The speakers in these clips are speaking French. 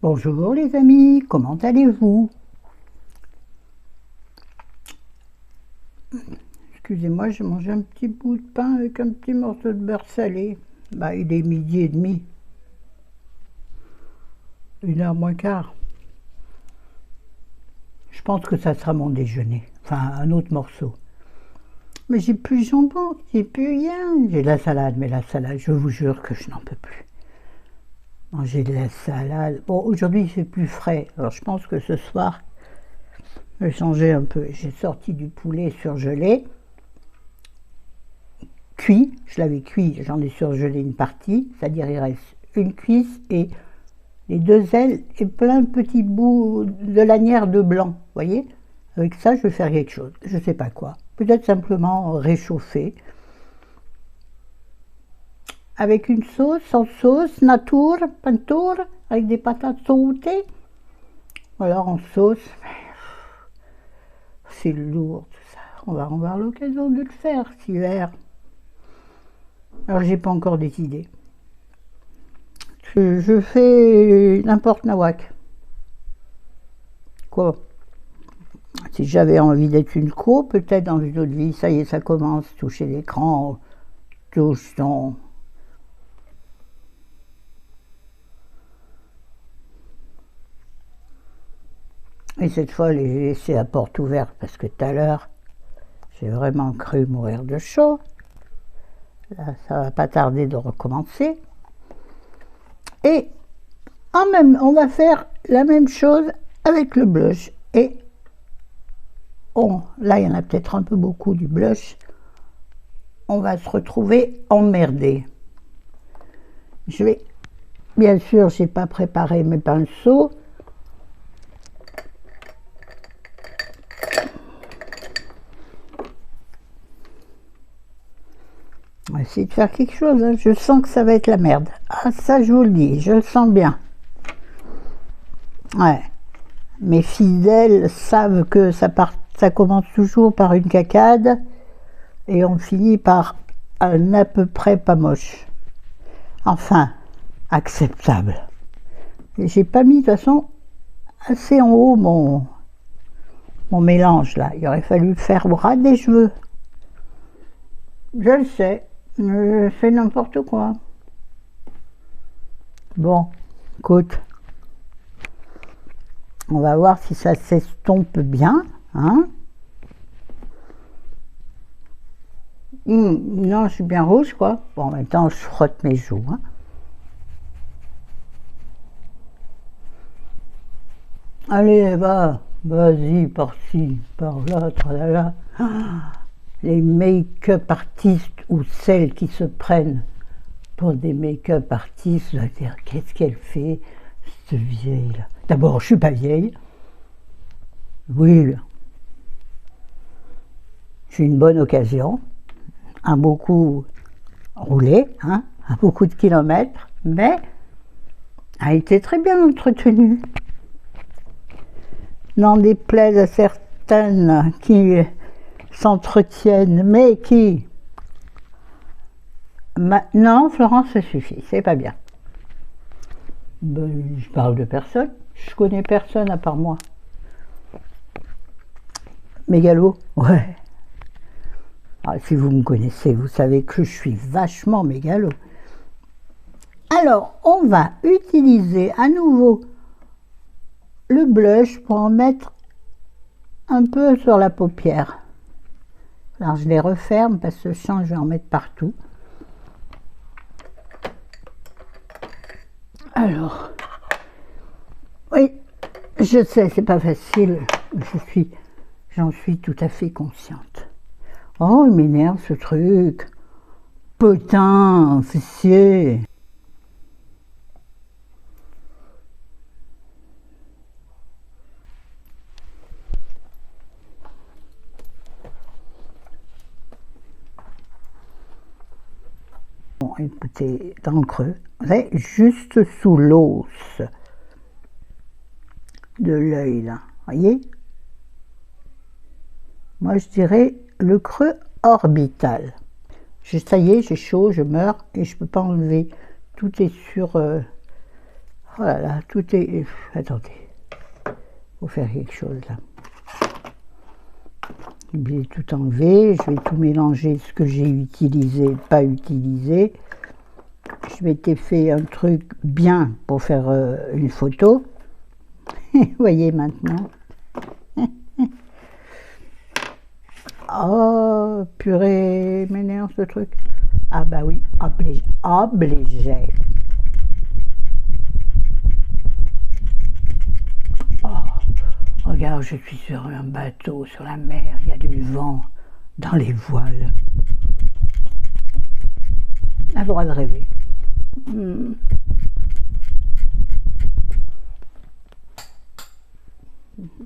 Bonjour les amis, comment allez-vous? Excusez-moi, j'ai mangé un petit bout de pain avec un petit morceau de beurre salé. Bah, il est 12h30. 1h moins quart. Je pense que ça sera mon déjeuner. Enfin, un autre morceau. Mais j'ai plus de jambon, j'ai plus rien. J'ai de la salade, mais la salade, je vous jure que je n'en peux plus. Manger de la salade. Bon, aujourd'hui, il fait plus frais. Alors, je pense que ce soir, je vais changer un peu. J'ai sorti du poulet surgelé. Cuit, je l'avais cuit, j'en ai surgelé une partie, c'est-à-dire il reste une cuisse et les 2 ailes et plein de petits bouts de lanière de blanc, vous voyez. Avec ça, je vais faire quelque chose, je ne sais pas quoi. Peut-être simplement réchauffer. Avec une sauce, sans sauce, nature, pinture, avec des patates sautées. Alors en sauce, c'est lourd tout ça. On va avoir l'occasion de le faire cet hiver. Alors j'ai pas encore décidé. Je fais n'importe nawak. Quoi? Si j'avais envie d'être une co, peut-être dans une autre vie, ça y est, ça commence, toucher l'écran, touche ton... Et cette fois, j'ai laissé la porte ouverte parce que tout à l'heure, j'ai vraiment cru mourir de chaud. Là, ça va pas tarder de recommencer. Et on va faire la même chose avec le blush. Et là, il y en a peut-être un peu beaucoup du blush. On va se retrouver emmerdé. Bien sûr, j'ai pas préparé mes pinceaux. On va essayer de faire quelque chose, hein. Je sens que ça va être la merde. Ah, ça, je vous le dis, je le sens bien. Ouais. Mes fidèles savent que ça commence toujours par une cacade et on finit par un à peu près pas moche. Enfin, acceptable. Et j'ai pas mis de toute façon assez en haut mon mélange là. Il aurait fallu le faire au ras des cheveux. Je le sais. Je fais n'importe quoi. Bon, écoute, on va voir si ça s'estompe bien, hein. Non, je suis bien rouge, quoi. Bon, maintenant, je frotte mes joues, hein. Allez, vas-y, par-ci, par-là, tralala. Les make-up artistes ou celles qui se prennent pour des make-up artistes, je dois dire, qu'est-ce qu'elle fait, cette vieille-là? D'abord, je suis pas vieille. Oui, j'ai une bonne occasion, un beau coup roulé, hein, un beaucoup de kilomètres, mais a été très bien entretenue. N'en déplaise à certaines qui s'entretiennent, mais qui... Maintenant, Florence, ça suffit, c'est pas bien. Ben, je parle de personne, je connais personne à part moi. Mégalo, ouais. Ah, si vous me connaissez, vous savez que je suis vachement mégalo. Alors, on va utiliser à nouveau le blush pour en mettre un peu sur la paupière. Alors, je les referme parce que je vais en mettre partout. Alors, oui, je sais, c'est pas facile, j'en suis tout à fait consciente. Oh, il m'énerve ce truc. Putain, fessier. Bon, écoutez, dans le creux, juste sous l'os de l'œil, là, voyez? Moi, je dirais le creux orbital. Ça y est, j'ai chaud, je meurs et je ne peux pas enlever. Tout est sur... Oh là là, tout est... Attendez, faut faire quelque chose là. J'ai oublié de tout enlever, je vais tout mélanger, ce que j'ai utilisé, pas utilisé. Je m'étais fait un truc bien pour faire une photo. Vous voyez maintenant. Oh, purée, m'énerve ce truc. Ah bah oui, obligé. Oh, regarde, je suis sur un bateau, sur la mer, il y a du vent dans les voiles. On a le droit de rêver.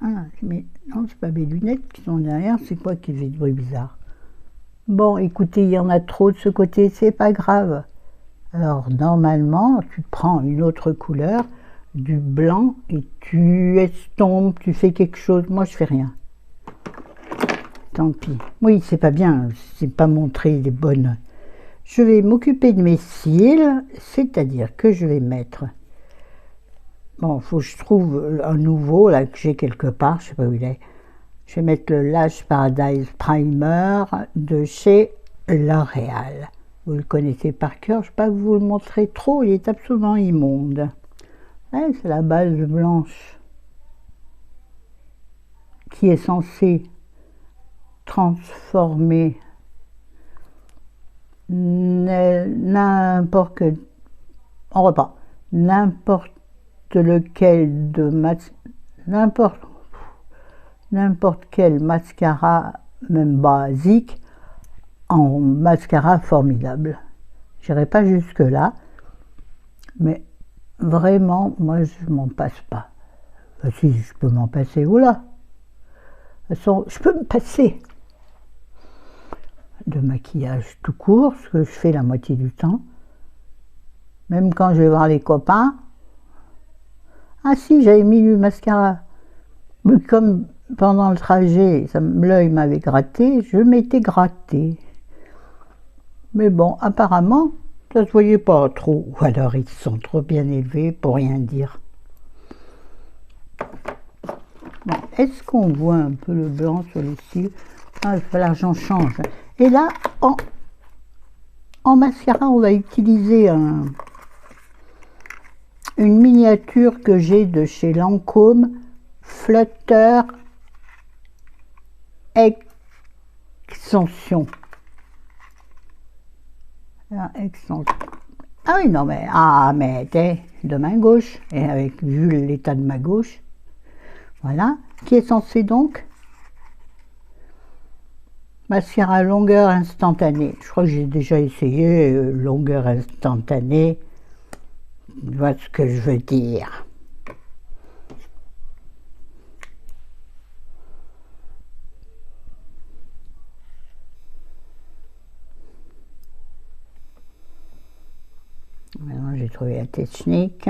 Ah, mais non, c'est pas mes lunettes qui sont derrière, c'est quoi qui fait du bruit bizarre? Bon, écoutez, il y en a trop de ce côté, c'est pas grave. Alors, normalement, tu prends une autre couleur, du blanc, et tu estompes, tu fais quelque chose. Moi, je fais rien. Tant pis. Oui, c'est pas bien, c'est pas montrer les bonnes. Je vais m'occuper de mes cils, c'est-à-dire que je vais mettre... Bon, il faut que je trouve un nouveau, là, que j'ai quelque part, je sais pas où il est. Je vais mettre le Lash Paradise Primer de chez L'Oréal. Vous le connaissez par cœur, je ne vais pas vous le montrer trop, il est absolument immonde. Ouais, c'est la base blanche qui est censée transformer n'importe lequel de n'importe quel mascara, même basique, en mascara formidable. Je n'irai pas jusque là, mais vraiment, moi je m'en passe pas. Enfin, si je peux m'en passer, oula. De toute façon, je peux me passer de maquillage tout court, ce que je fais la moitié du temps. Même quand je vais voir les copains. Ah si, j'avais mis du mascara. Mais comme pendant le trajet, l'œil m'avait gratté, je m'étais gratté. Mais bon, apparemment, ça se voyait pas trop. Ou alors ils sont trop bien élevés pour rien dire. Bon, est-ce qu'on voit un peu le blanc sur les cils? Ah, il va falloir que j'en change. Et là, en mascara, on va utiliser une miniature que j'ai de chez Lancôme, Flutter Extension. Extension. Ah oui, non, mais, de main gauche, et avec vu l'état de ma gauche, voilà, qui est censé donc mascara longueur instantanée. Je crois que j'ai déjà essayé longueur instantanée. Tu vois ce que je veux dire. Maintenant, j'ai trouvé la technique.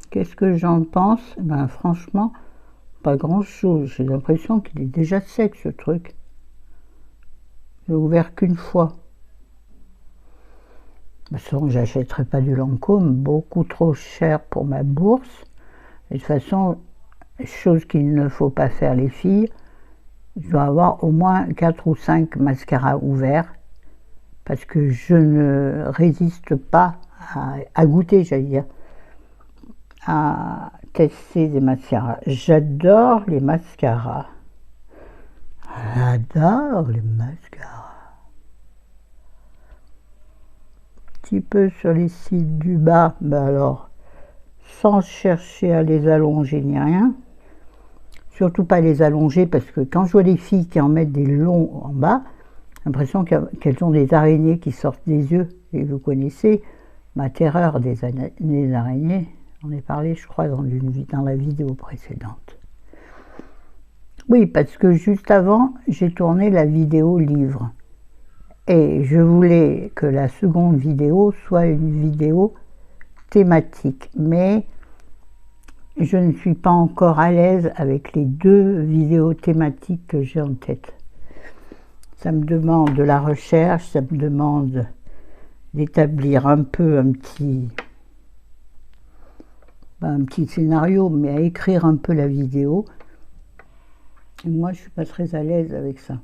Qu'est-ce que j'en pense? Ben, franchement, pas grand-chose. J'ai l'impression qu'il est déjà sec, ce truc. J'ai ouvert qu'une fois. De toute façon, j'achèterai pas du Lancôme, beaucoup trop cher pour ma bourse. Et de toute façon, chose qu'il ne faut pas faire les filles, je dois avoir au moins 4 ou 5 mascaras ouverts, parce que je ne résiste pas à goûter, j'allais dire, à tester des mascaras. J'adore les mascaras. J'adore les mascaras. Un petit peu sur les cils du bas, ben alors, sans chercher à les allonger ni rien. Surtout pas les allonger, parce que quand je vois les filles qui en mettent des longs en bas, j'ai l'impression qu'elles ont des araignées qui sortent des yeux. Et vous connaissez ma terreur des araignées. J'en ai parlé, je crois, dans la vidéo précédente. Oui, parce que juste avant, j'ai tourné la vidéo livre. Et je voulais que la seconde vidéo soit une vidéo thématique. Mais je ne suis pas encore à l'aise avec les deux vidéos thématiques que j'ai en tête. Ça me demande de la recherche, ça me demande d'établir un peu un petit scénario, mais à écrire un peu la vidéo. Et moi, je ne suis pas très à l'aise avec ça.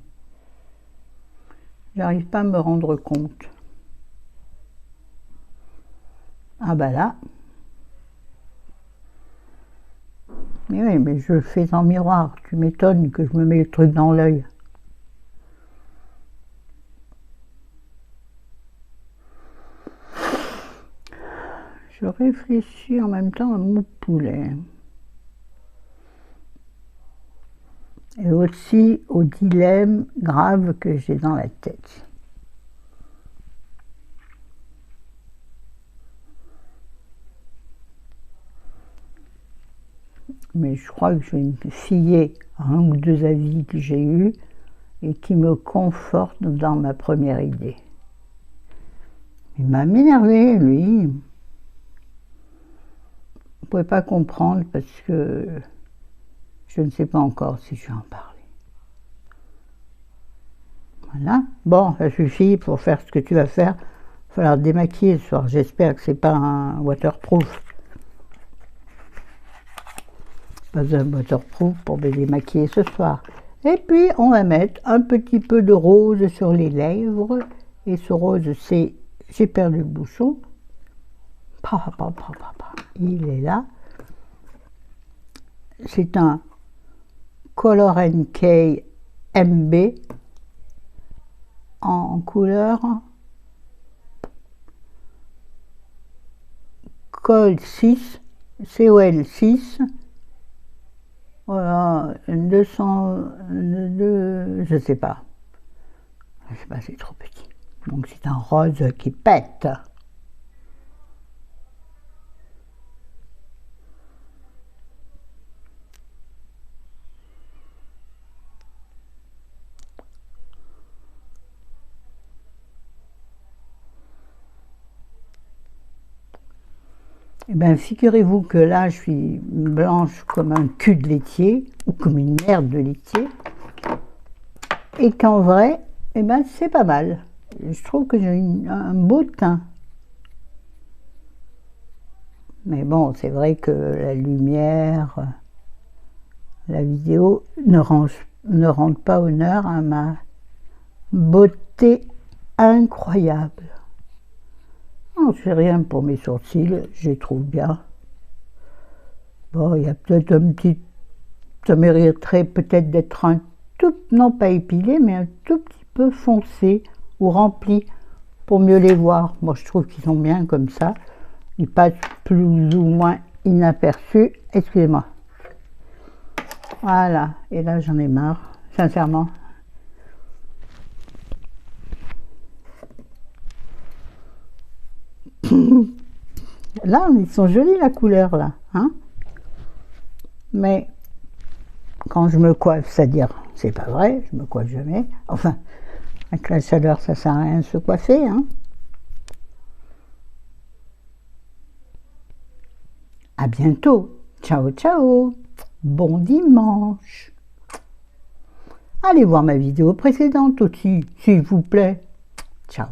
J'arrive pas à me rendre compte. Ah bah là. Mais oui, mais je le fais en miroir. Tu m'étonnes que je me mets le truc dans l'œil. Je réfléchis en même temps à mon poulet. Et aussi au dilemme grave que j'ai dans la tête. Mais je crois que je vais me fier à un ou deux avis que j'ai eus et qui me confortent dans ma première idée. Il m'a énervé, lui. Il ne pouvait pas comprendre parce que je ne sais pas encore si je vais en parler. Voilà. Bon, ça suffit pour faire ce que tu vas faire. Il va falloir te démaquiller ce soir. J'espère que c'est pas un waterproof. Pas un waterproof pour me démaquiller ce soir. Et puis, on va mettre un petit peu de rose sur les lèvres. Et ce rose, c'est... J'ai perdu le bouchon. Il est là. C'est un Color & MB en couleur COL6, COL6. Voilà, 202, je sais pas, c'est trop petit. Donc c'est un rose qui pète. Eh bien, figurez-vous que là, je suis blanche comme un cul de laitier, ou comme une merde de laitier, et qu'en vrai, eh ben, c'est pas mal. Je trouve que j'ai un beau teint. Mais bon, c'est vrai que la lumière, la vidéo ne rend pas honneur à ma beauté incroyable. Non, c'est rien pour mes sourcils, je les trouve bien. Bon, il y a peut-être un petit... Ça mériterait peut-être d'être un tout... Non, pas épilé, mais un tout petit peu foncé ou rempli pour mieux les voir. Moi, je trouve qu'ils sont bien comme ça. Ils passent plus ou moins inaperçus. Excusez-moi. Voilà. Et là, j'en ai marre, sincèrement. Là, ils sont jolis la couleur là, hein. Mais quand je me coiffe, c'est-à-dire, c'est pas vrai, je me coiffe jamais. Enfin, avec la chaleur, ça sert à rien de se coiffer, hein. À bientôt. Ciao, ciao. Bon dimanche. Allez voir ma vidéo précédente aussi, s'il vous plaît. Ciao.